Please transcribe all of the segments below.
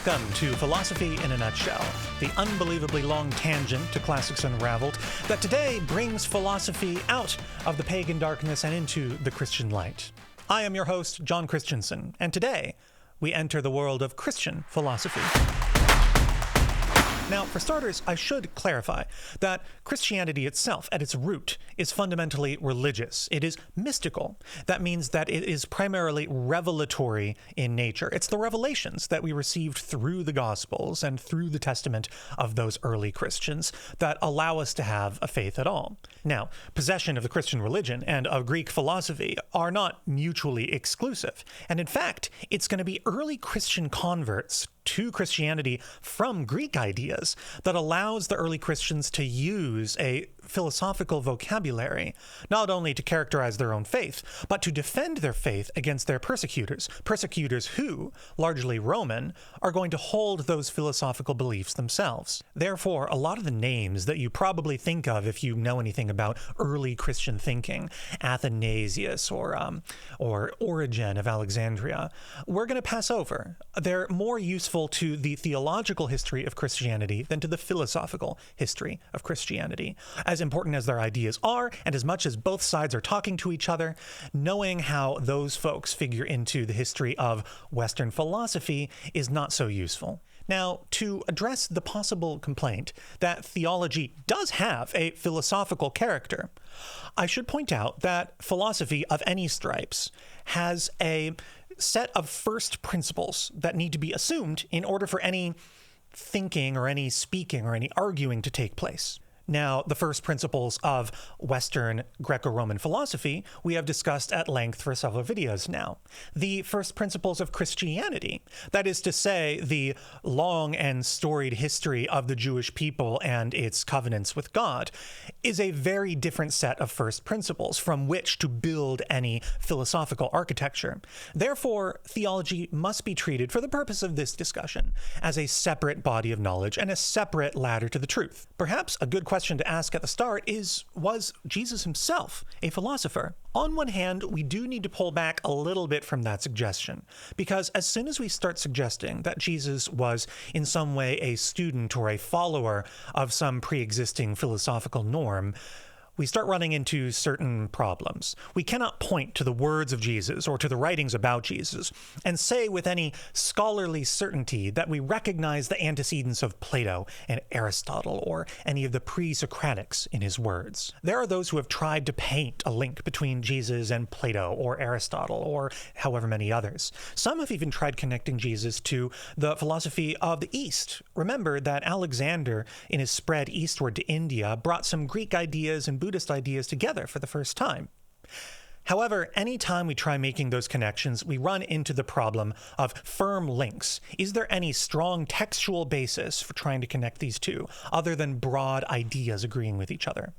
Welcome to Philosophy in a Nutshell, the unbelievably long tangent to Classics Unraveled that today brings philosophy out of the pagan darkness and into the Christian light. I am your host, John Christensen, and today we enter the world of Christian philosophy. Now, for starters, I should clarify that Christianity itself, at its root, is fundamentally religious. It is mystical. That means that it is primarily revelatory in nature. It's the revelations that we received through the Gospels and through the testament of those early Christians that allow us to have a faith at all. Now, possession of the Christian religion and of Greek philosophy are not mutually exclusive. And in fact, it's going to be early Christian converts to Christianity from Greek ideas that allows the early Christians to use a philosophical vocabulary, not only to characterize their own faith, but to defend their faith against their persecutors who, largely Roman, are going to hold those philosophical beliefs themselves. Therefore, a lot of the names that you probably think of if you know anything about early Christian thinking, Athanasius or Origen of Alexandria, we're going to pass over. They're more useful to the theological history of Christianity than to the philosophical history of Christianity. As important as their ideas are, and as much as both sides are talking to each other, knowing how those folks figure into the history of Western philosophy is not so useful. Now, to address the possible complaint that theology does have a philosophical character, I should point out that philosophy of any stripes has a set of first principles that need to be assumed in order for any thinking or any speaking or any arguing to take place. Now, the first principles of Western Greco-Roman philosophy we have discussed at length for several videos now. The first principles of Christianity, that is to say, the long and storied history of the Jewish people and its covenants with God, is a very different set of first principles from which to build any philosophical architecture. Therefore, theology must be treated, for the purpose of this discussion, as a separate body of knowledge and a separate ladder to the truth. Perhaps a good question to ask at the start is, was Jesus himself a philosopher? On one hand, we do need to pull back a little bit from that suggestion, because as soon as we start suggesting that Jesus was in some way a student or a follower of some pre-existing philosophical norm, we start running into certain problems. We cannot point to the words of Jesus or to the writings about Jesus and say with any scholarly certainty that we recognize the antecedents of Plato and Aristotle or any of the pre-Socratics in his words. There are those who have tried to paint a link between Jesus and Plato or Aristotle or however many others. Some have even tried connecting Jesus to the philosophy of the East. Remember that Alexander, in his spread eastward to India, brought some Greek ideas and Buddhist ideas together for the first time. However, anytime we try making those connections, we run into the problem of firm links. Is there any strong textual basis for trying to connect these two, other than broad ideas agreeing with each other?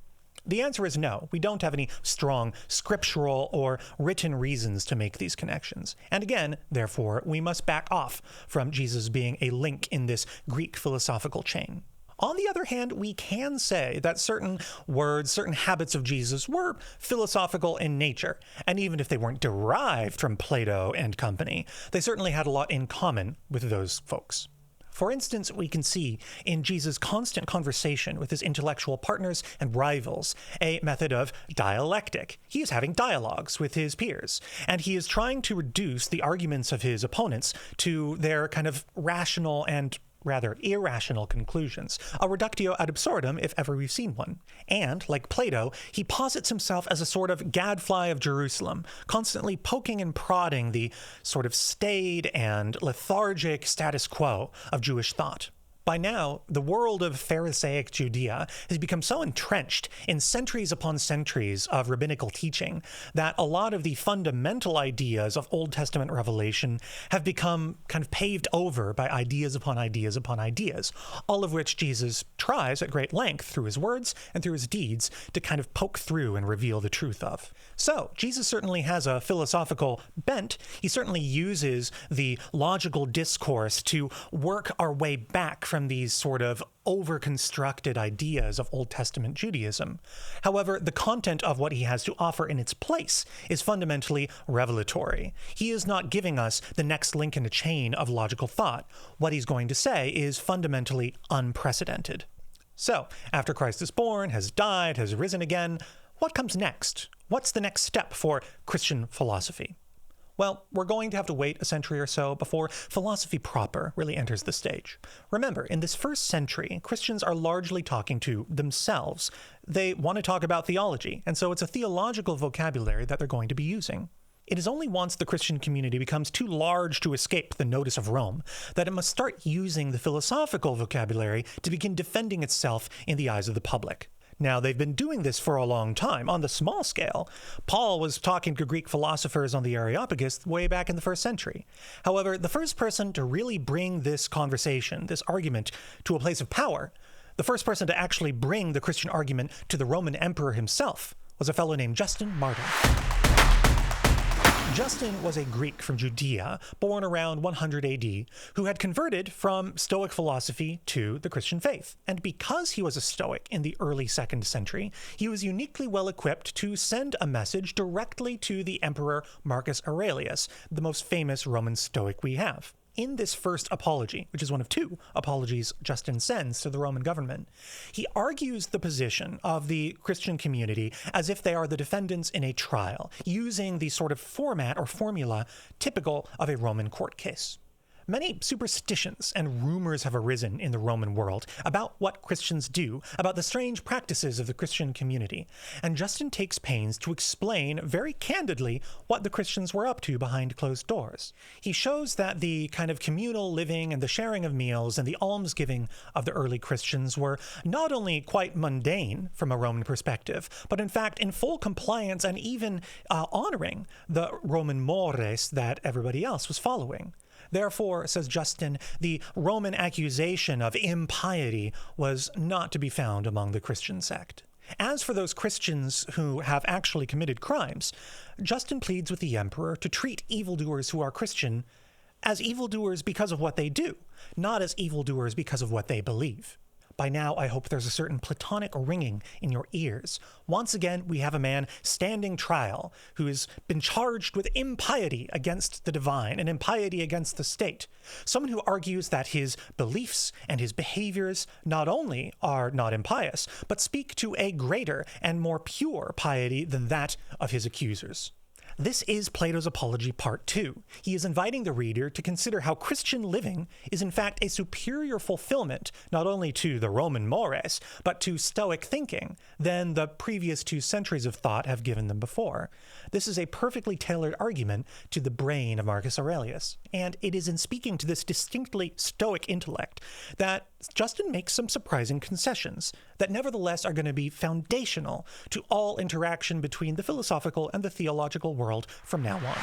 The answer is no. We don't have any strong scriptural or written reasons to make these connections. And again, therefore, we must back off from Jesus being a link in this Greek philosophical chain. On the other hand, we can say that certain words, certain habits of Jesus were philosophical in nature, and even if they weren't derived from Plato and company, they certainly had a lot in common with those folks. For instance, we can see in Jesus' constant conversation with his intellectual partners and rivals a method of dialectic. He is having dialogues with his peers, and he is trying to reduce the arguments of his opponents to their kind of rational and rather irrational conclusions, a reductio ad absurdum if ever we've seen one. And, like Plato, he posits himself as a sort of gadfly of Jerusalem, constantly poking and prodding the sort of staid and lethargic status quo of Jewish thought. By now, the world of Pharisaic Judea has become so entrenched in centuries upon centuries of rabbinical teaching that a lot of the fundamental ideas of Old Testament revelation have become kind of paved over by ideas upon ideas upon ideas, all of which Jesus tries at great length through his words and through his deeds to kind of poke through and reveal the truth of. So, Jesus certainly has a philosophical bent. He certainly uses the logical discourse to work our way back from these sort of over-constructed ideas of Old Testament Judaism. However, the content of what he has to offer in its place is fundamentally revelatory. He is not giving us the next link in a chain of logical thought. What he's going to say is fundamentally unprecedented. So, after Christ is born, has died, has risen again, what comes next? What's the next step for Christian philosophy? Well, we're going to have to wait a century or so before philosophy proper really enters the stage. Remember, in this first century, Christians are largely talking to themselves. They want to talk about theology, and so it's a theological vocabulary that they're going to be using. It is only once the Christian community becomes too large to escape the notice of Rome that it must start using the philosophical vocabulary to begin defending itself in the eyes of the public. Now, they've been doing this for a long time, on the small scale. Paul was talking to Greek philosophers on the Areopagus way back in the first century. However, the first person to really bring this conversation, this argument, to a place of power, the first person to actually bring the Christian argument to the Roman emperor himself, was a fellow named Justin Martyr. Justin was a Greek from Judea, born around 100 AD, who had converted from Stoic philosophy to the Christian faith. And because he was a Stoic in the early 2nd century, he was uniquely well equipped to send a message directly to the Emperor Marcus Aurelius, the most famous Roman Stoic we have. In this first apology, which is one of 2 apologies Justin sends to the Roman government, he argues the position of the Christian community as if they are the defendants in a trial, using the sort of format or formula typical of a Roman court case. Many superstitions and rumors have arisen in the Roman world about what Christians do, about the strange practices of the Christian community, and Justin takes pains to explain very candidly what the Christians were up to behind closed doors. He shows that the kind of communal living and the sharing of meals and the almsgiving of the early Christians were not only quite mundane from a Roman perspective, but in fact in full compliance and even honoring the Roman mores that everybody else was following. Therefore, says Justin, the Roman accusation of impiety was not to be found among the Christian sect. As for those Christians who have actually committed crimes, Justin pleads with the emperor to treat evildoers who are Christian as evildoers because of what they do, not as evildoers because of what they believe. By now, I hope there's a certain Platonic ringing in your ears. Once again, we have a man standing trial who has been charged with impiety against the divine and impiety against the state. Someone who argues that his beliefs and his behaviors not only are not impious, but speak to a greater and more pure piety than that of his accusers. This is Plato's Apology Part 2. He is inviting the reader to consider how Christian living is in fact a superior fulfillment not only to the Roman mores, but to Stoic thinking than the previous 2 centuries of thought have given them before. This is a perfectly tailored argument to the brain of Marcus Aurelius, and it is in speaking to this distinctly Stoic intellect that Justin makes some surprising concessions that nevertheless are going to be foundational to all interaction between the philosophical and the theological world from now on.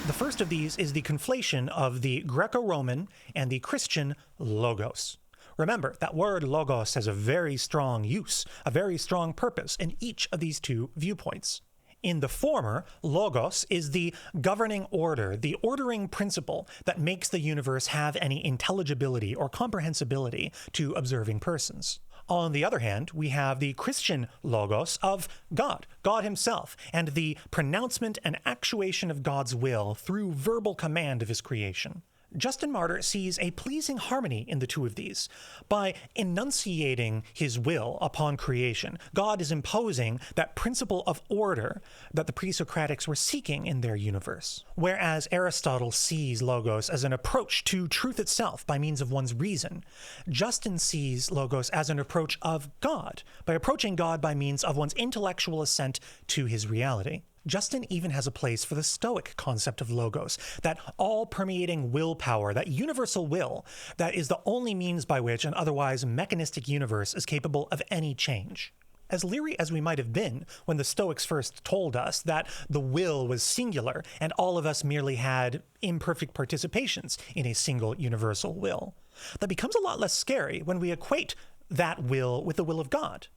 The first of these is the conflation of the Greco-Roman and the Christian logos. Remember, that word logos has a very strong use, a very strong purpose in each of these 2 viewpoints. In the former, logos is the governing order, the ordering principle that makes the universe have any intelligibility or comprehensibility to observing persons. On the other hand, we have the Christian logos of God, God himself, and the pronouncement and actuation of God's will through verbal command of his creation. Justin Martyr sees a pleasing harmony in the 2 of these. By enunciating his will upon creation, God is imposing that principle of order that the pre-Socratics were seeking in their universe. Whereas Aristotle sees logos as an approach to truth itself by means of one's reason, Justin sees logos as an approach of God, by approaching God by means of one's intellectual assent to his reality. Justin even has a place for the Stoic concept of logos, that all-permeating willpower, that universal will, that is the only means by which an otherwise mechanistic universe is capable of any change. As leery as we might have been when the Stoics first told us that the will was singular and all of us merely had imperfect participations in a single universal will, that becomes a lot less scary when we equate that will with the will of God.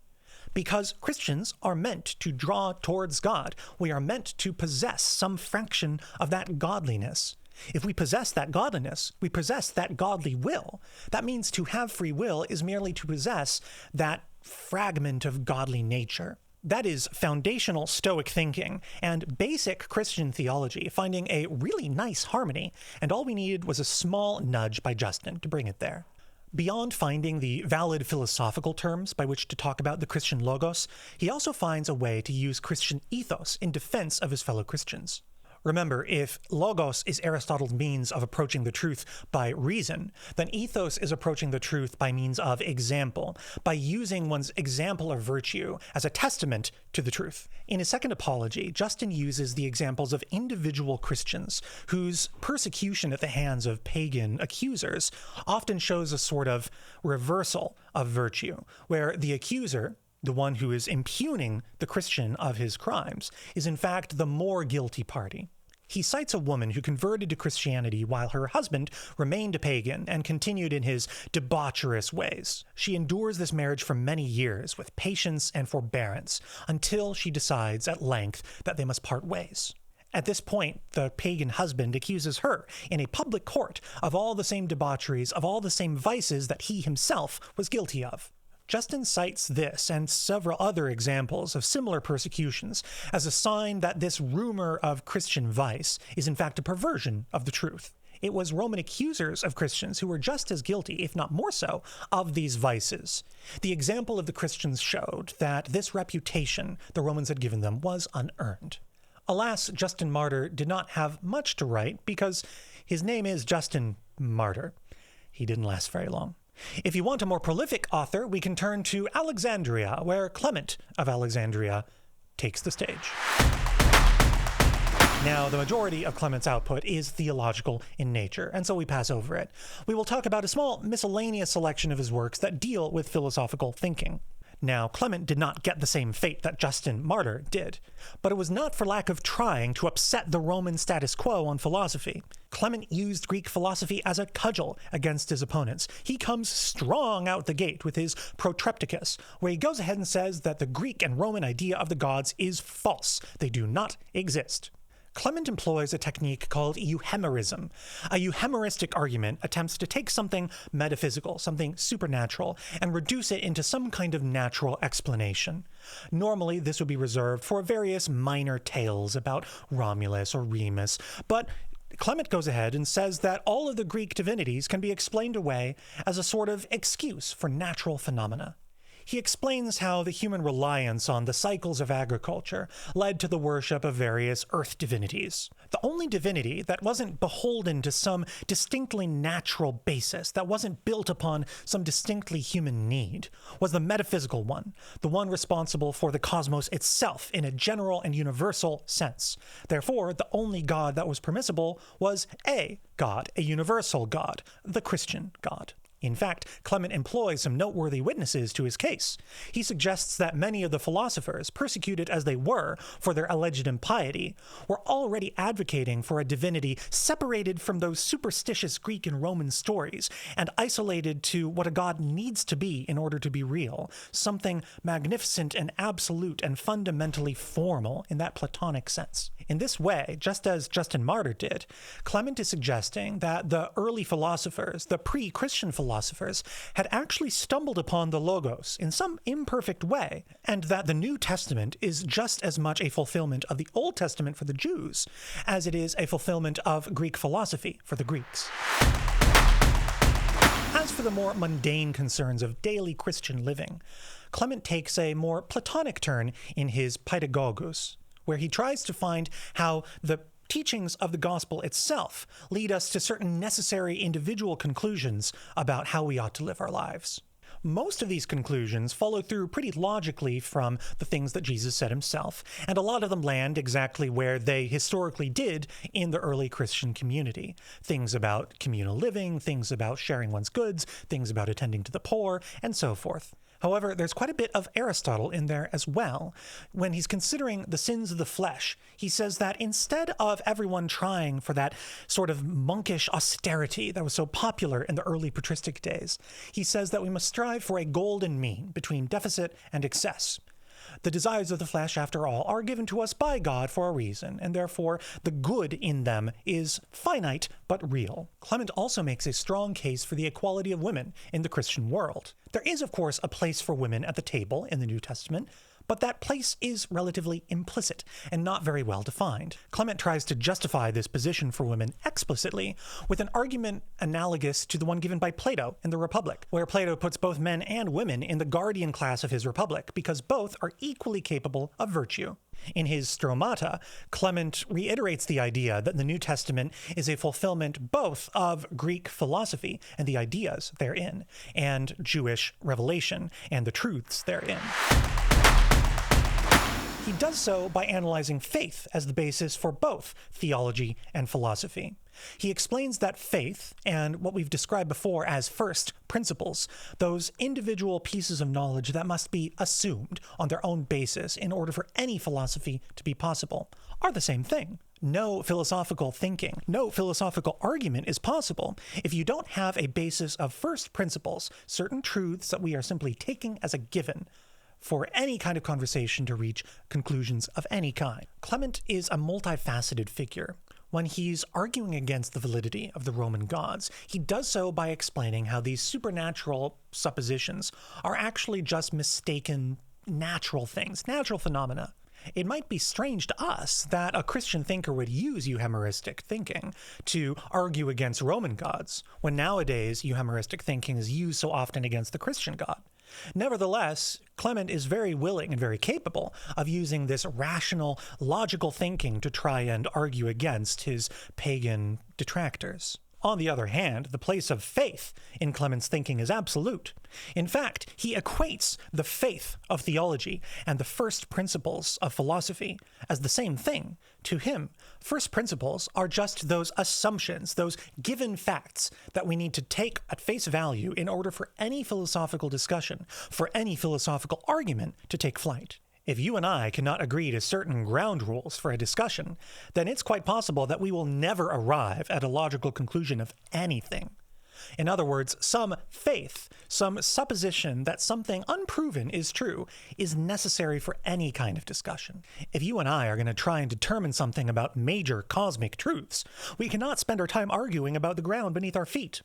Because Christians are meant to draw towards God. We are meant to possess some fraction of that godliness. If we possess that godliness, we possess that godly will. That means to have free will is merely to possess that fragment of godly nature. That is foundational Stoic thinking and basic Christian theology, finding a really nice harmony, and all we needed was a small nudge by Justin to bring it there. Beyond finding the valid philosophical terms by which to talk about the Christian logos, he also finds a way to use Christian ethos in defense of his fellow Christians. Remember, if logos is Aristotle's means of approaching the truth by reason, then ethos is approaching the truth by means of example, by using one's example of virtue as a testament to the truth. In his second apology, Justin uses the examples of individual Christians whose persecution at the hands of pagan accusers often shows a sort of reversal of virtue, where the accuser, the one who is impugning the Christian of his crimes, is in fact the more guilty party. He cites a woman who converted to Christianity while her husband remained a pagan and continued in his debaucherous ways. She endures this marriage for many years with patience and forbearance until she decides at length that they must part ways. At this point, the pagan husband accuses her in a public court of all the same debaucheries, of all the same vices that he himself was guilty of. Justin cites this and several other examples of similar persecutions as a sign that this rumor of Christian vice is in fact a perversion of the truth. It was Roman accusers of Christians who were just as guilty, if not more so, of these vices. The example of the Christians showed that this reputation the Romans had given them was unearned. Alas, Justin Martyr did not have much to write because his name is Justin Martyr. He didn't last very long. If you want a more prolific author, we can turn to Alexandria, where Clement of Alexandria takes the stage. Now, the majority of Clement's output is theological in nature, and so we pass over it. We will talk about a small miscellaneous selection of his works that deal with philosophical thinking. Now, Clement did not get the same fate that Justin Martyr did, but it was not for lack of trying to upset the Roman status quo on philosophy. Clement used Greek philosophy as a cudgel against his opponents. He comes strong out the gate with his Protrepticus, where he goes ahead and says that the Greek and Roman idea of the gods is false. They do not exist. Clement employs a technique called euhemerism. A euhemeristic argument attempts to take something metaphysical, something supernatural, and reduce it into some kind of natural explanation. Normally, this would be reserved for various minor tales about Romulus or Remus, but Clement goes ahead and says that all of the Greek divinities can be explained away as a sort of excuse for natural phenomena. He explains how the human reliance on the cycles of agriculture led to the worship of various earth divinities. The only divinity that wasn't beholden to some distinctly natural basis, that wasn't built upon some distinctly human need, was the metaphysical one, the one responsible for the cosmos itself in a general and universal sense. Therefore, the only God that was permissible was a God, a universal God, the Christian God. In fact, Clement employs some noteworthy witnesses to his case. He suggests that many of the philosophers, persecuted as they were for their alleged impiety, were already advocating for a divinity separated from those superstitious Greek and Roman stories and isolated to what a god needs to be in order to be real, something magnificent and absolute and fundamentally formal in that Platonic sense. In this way, just as Justin Martyr did, Clement is suggesting that the early philosophers, the pre-Christian philosophers, had actually stumbled upon the Logos in some imperfect way, and that the New Testament is just as much a fulfillment of the Old Testament for the Jews as it is a fulfillment of Greek philosophy for the Greeks. As for the more mundane concerns of daily Christian living, Clement takes a more Platonic turn in his Paedagogus, where he tries to find how the teachings of the gospel itself lead us to certain necessary individual conclusions about how we ought to live our lives. Most of these conclusions follow through pretty logically from the things that Jesus said himself, and a lot of them land exactly where they historically did in the early Christian community. Things about communal living, things about sharing one's goods, things about attending to the poor, and so forth. However, there's quite a bit of Aristotle in there as well. When he's considering the sins of the flesh, he says that instead of everyone trying for that sort of monkish austerity that was so popular in the early patristic days, he says that we must strive for a golden mean between deficit and excess. The desires of the flesh, after all, are given to us by God for a reason, and therefore the good in them is finite but real. Clement also makes a strong case for the equality of women in the Christian world. There is, of course, a place for women at the table in the New Testament, but that place is relatively implicit and not very well defined. Clement tries to justify this position for women explicitly with an argument analogous to the one given by Plato in the Republic, where Plato puts both men and women in the guardian class of his Republic because both are equally capable of virtue. In his Stromata, Clement reiterates the idea that the New Testament is a fulfillment both of Greek philosophy and the ideas therein, and Jewish revelation and the truths therein. He does so by analyzing faith as the basis for both theology and philosophy. He explains that faith, and what we've described before as first principles, those individual pieces of knowledge that must be assumed on their own basis in order for any philosophy to be possible, are the same thing. No philosophical thinking, no philosophical argument is possible if you don't have a basis of first principles, certain truths that we are simply taking as a given, for any kind of conversation to reach conclusions of any kind. Clement is a multifaceted figure. When he's arguing against the validity of the Roman gods, he does so by explaining how these supernatural suppositions are actually just mistaken natural things, natural phenomena. It might be strange to us that a Christian thinker would use euhemeristic thinking to argue against Roman gods, when nowadays euhemeristic thinking is used so often against the Christian God. Nevertheless, Clement is very willing and very capable of using this rational, logical thinking to try and argue against his pagan detractors. On the other hand, the place of faith in Clement's thinking is absolute. In fact, he equates the faith of theology and the first principles of philosophy as the same thing. To him, first principles are just those assumptions, those given facts that we need to take at face value in order for any philosophical discussion, for any philosophical argument to take flight. If you and I cannot agree to certain ground rules for a discussion, then it's quite possible that we will never arrive at a logical conclusion of anything. In other words, some faith, some supposition that something unproven is true, is necessary for any kind of discussion. If you and I are going to try and determine something about major cosmic truths, we cannot spend our time arguing about the ground beneath our feet.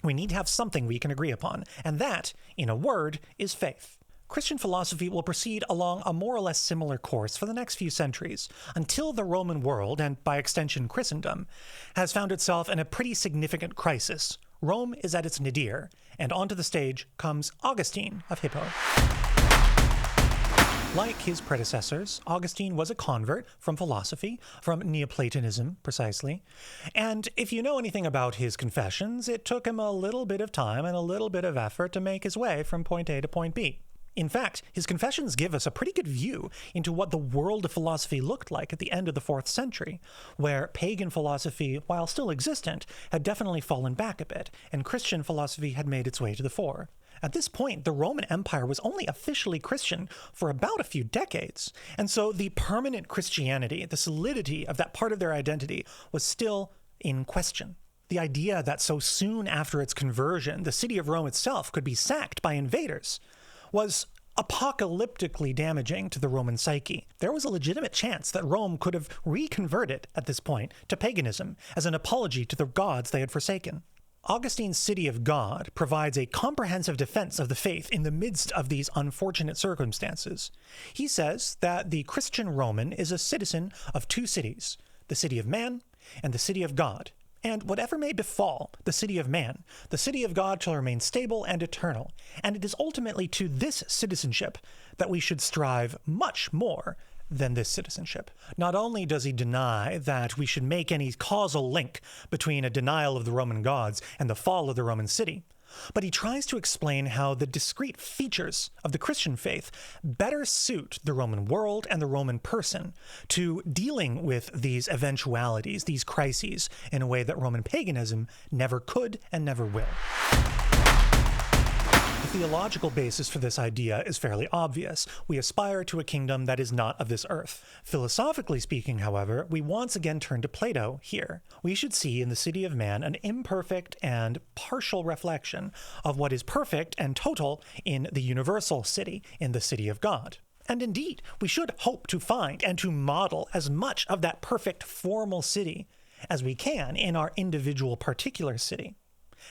We need to have something we can agree upon, and that, in a word, is faith. Christian philosophy will proceed along a more or less similar course for the next few centuries, until the Roman world, and by extension Christendom, has found itself in a pretty significant crisis. Rome is at its nadir, and onto the stage comes Augustine of Hippo. Like his predecessors, Augustine was a convert from philosophy, from Neoplatonism precisely, and if you know anything about his confessions, it took him a little bit of time and a little bit of effort to make his way from point A to point B. In fact, his confessions give us a pretty good view into what the world of philosophy looked like at the end of the 4th century, where pagan philosophy, while still existent, had definitely fallen back a bit, and Christian philosophy had made its way to the fore. At this point, the Roman Empire was only officially Christian for about a few decades, and so the permanent Christianity, the solidity of that part of their identity, was still in question. The idea that so soon after its conversion, the city of Rome itself could be sacked by invaders was apocalyptically damaging to the Roman psyche. There was a legitimate chance that Rome could have reconverted at this point to paganism as an apology to the gods they had forsaken. Augustine's City of God provides a comprehensive defense of the faith in the midst of these unfortunate circumstances. He says that the Christian Roman is a citizen of two cities, the city of man and the city of God. And whatever may befall the city of man, the city of God shall remain stable and eternal. And it is ultimately to this citizenship that we should strive much more than this citizenship. Not only does he deny that we should make any causal link between a denial of the Roman gods and the fall of the Roman city, but he tries to explain how the discrete features of the Christian faith better suit the Roman world and the Roman person to dealing with these eventualities, these crises, in a way that Roman paganism never could and never will. The theological basis for this idea is fairly obvious. We aspire to a kingdom that is not of this earth. Philosophically speaking, however, we once again turn to Plato here. We should see in the city of man an imperfect and partial reflection of what is perfect and total in the universal city, in the city of God. And indeed, we should hope to find and to model as much of that perfect formal city as we can in our individual particular city.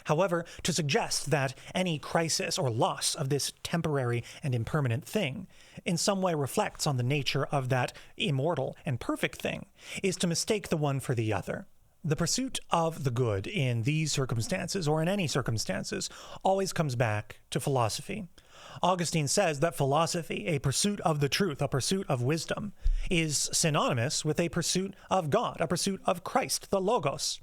However, to suggest that any crisis or loss of this temporary and impermanent thing in some way reflects on the nature of that immortal and perfect thing is to mistake the one for the other. The pursuit of the good in these circumstances, or in any circumstances, always comes back to philosophy. Augustine says that philosophy, a pursuit of the truth, a pursuit of wisdom, is synonymous with a pursuit of God, a pursuit of Christ, the Logos.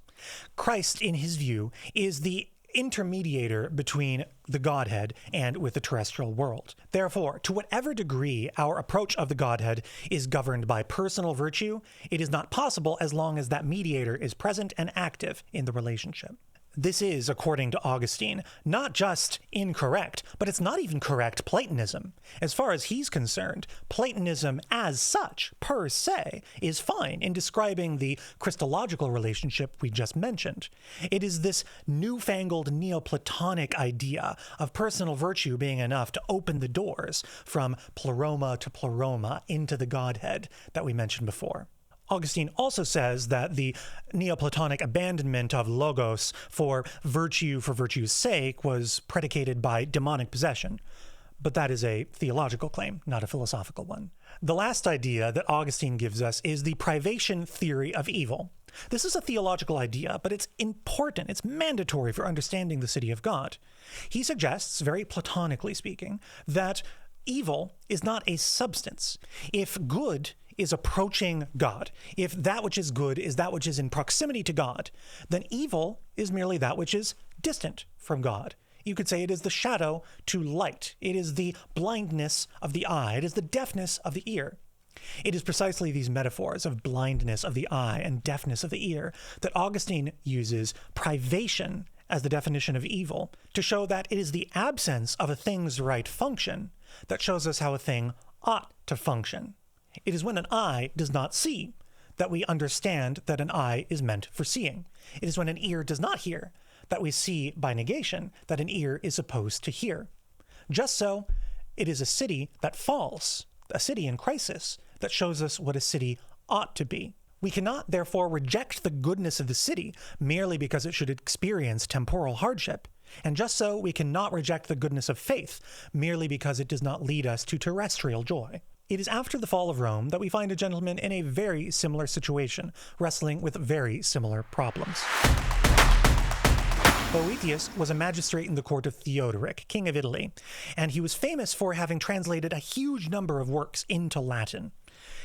Christ, in his view, is the intermediator between the Godhead and with the terrestrial world. Therefore, to whatever degree our approach of the Godhead is governed by personal virtue, it is not possible as long as that mediator is present and active in the relationship. This is, according to Augustine, not just incorrect, but it's not even correct Platonism. As far as he's concerned, Platonism as such, per se, is fine in describing the Christological relationship we just mentioned. It is this newfangled Neoplatonic idea of personal virtue being enough to open the doors from pleroma to pleroma into the Godhead that we mentioned before. Augustine also says that the Neoplatonic abandonment of logos for virtue's sake was predicated by demonic possession. But that is a theological claim, not a philosophical one. The last idea that Augustine gives us is the privation theory of evil. This is a theological idea, but it's important, it's mandatory for understanding the city of God. He suggests, very platonically speaking, that evil is not a substance. If good is approaching God, if that which is good is that which is in proximity to God, then evil is merely that which is distant from God. You could say it is the shadow to light. It is the blindness of the eye. It is the deafness of the ear. It is precisely these metaphors of blindness of the eye and deafness of the ear that Augustine uses privation as the definition of evil to show that it is the absence of a thing's right function that shows us how a thing ought to function. It is when an eye does not see that we understand that an eye is meant for seeing. It is when an ear does not hear that we see by negation that an ear is supposed to hear. Just so, it is a city that falls, a city in crisis, that shows us what a city ought to be. We cannot, therefore, reject the goodness of the city merely because it should experience temporal hardship. And just so, we cannot reject the goodness of faith merely because it does not lead us to terrestrial joy. It is after the fall of Rome that we find a gentleman in a very similar situation, wrestling with very similar problems. Boethius was a magistrate in the court of Theodoric, king of Italy, and he was famous for having translated a huge number of works into Latin.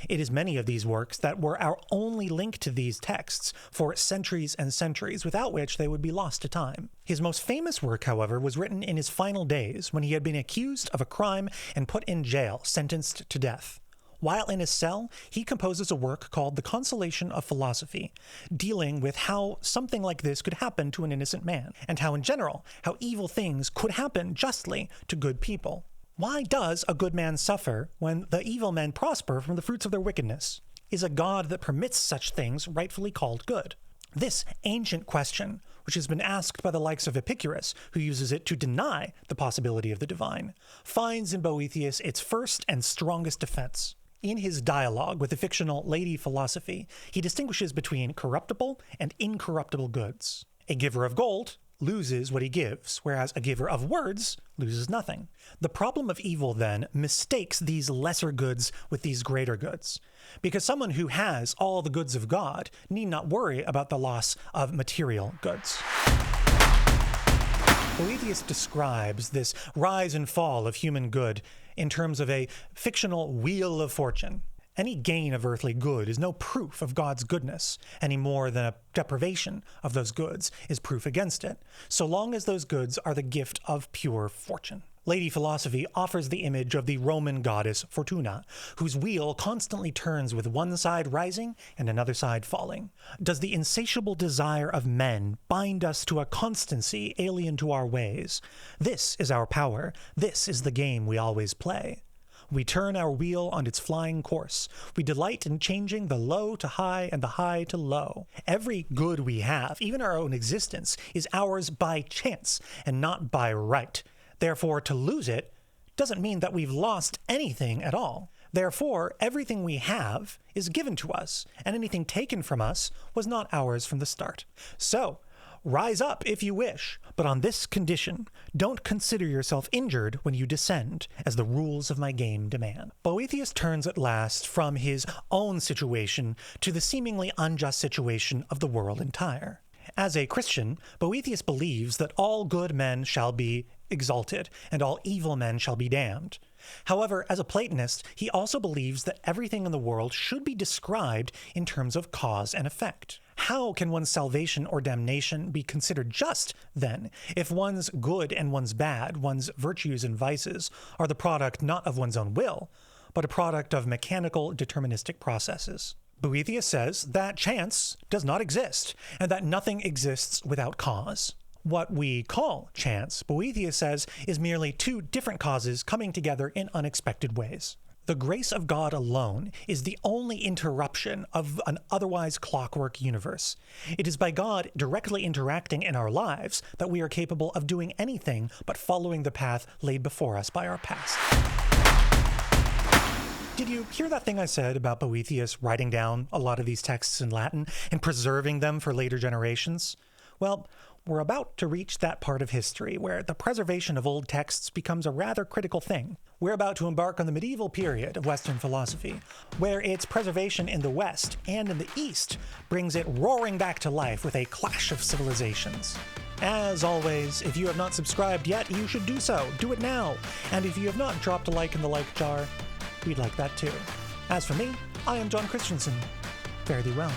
It is many of these works that were our only link to these texts for centuries and centuries, without which they would be lost to time. His most famous work, however, was written in his final days when he had been accused of a crime and put in jail, sentenced to death. While in his cell, he composes a work called The Consolation of Philosophy, dealing with how something like this could happen to an innocent man, and how in general, how evil things could happen justly to good people. Why does a good man suffer when the evil men prosper from the fruits of their wickedness? Is a God that permits such things rightfully called good? This ancient question, which has been asked by the likes of Epicurus, who uses it to deny the possibility of the divine, finds in Boethius its first and strongest defense. In his dialogue with the fictional Lady Philosophy, he distinguishes between corruptible and incorruptible goods. A giver of gold loses what he gives, whereas a giver of words loses nothing. The problem of evil, then, mistakes these lesser goods with these greater goods, because someone who has all the goods of God need not worry about the loss of material goods. Boethius describes this rise and fall of human good in terms of a fictional wheel of fortune. Any gain of earthly good is no proof of God's goodness, any more than a deprivation of those goods is proof against it, so long as those goods are the gift of pure fortune. Lady Philosophy offers the image of the Roman goddess Fortuna, whose wheel constantly turns with one side rising and another side falling. Does the insatiable desire of men bind us to a constancy alien to our ways? This is our power. This is the game we always play. We turn our wheel on its flying course. We delight in changing the low to high and the high to low. Every good we have, even our own existence, is ours by chance and not by right. Therefore, to lose it doesn't mean that we've lost anything at all. Therefore, everything we have is given to us, and anything taken from us was not ours from the start. So, rise up if you wish, but on this condition, don't consider yourself injured when you descend, as the rules of my game demand. Boethius turns at last from his own situation to the seemingly unjust situation of the world entire. As a Christian, Boethius believes that all good men shall be exalted, and all evil men shall be damned. However, as a Platonist, he also believes that everything in the world should be described in terms of cause and effect. How can one's salvation or damnation be considered just, then, if one's good and one's bad, one's virtues and vices, are the product not of one's own will, but a product of mechanical, deterministic processes? Boethius says that chance does not exist, and that nothing exists without cause. What we call chance, Boethius says, is merely two different causes coming together in unexpected ways. The grace of God alone is the only interruption of an otherwise clockwork universe. It is by God directly interacting in our lives that we are capable of doing anything but following the path laid before us by our past. Did you hear that thing I said about Boethius writing down a lot of these texts in Latin and preserving them for later generations? Well, we're about to reach that part of history where the preservation of old texts becomes a rather critical thing. We're about to embark on the medieval period of Western philosophy, where its preservation in the West and in the East brings it roaring back to life with a clash of civilizations. As always, if you have not subscribed yet, you should do so. Do it now. And if you have not dropped a like in the like jar, we'd like that too. As for me, I am John Christensen. Fare thee well.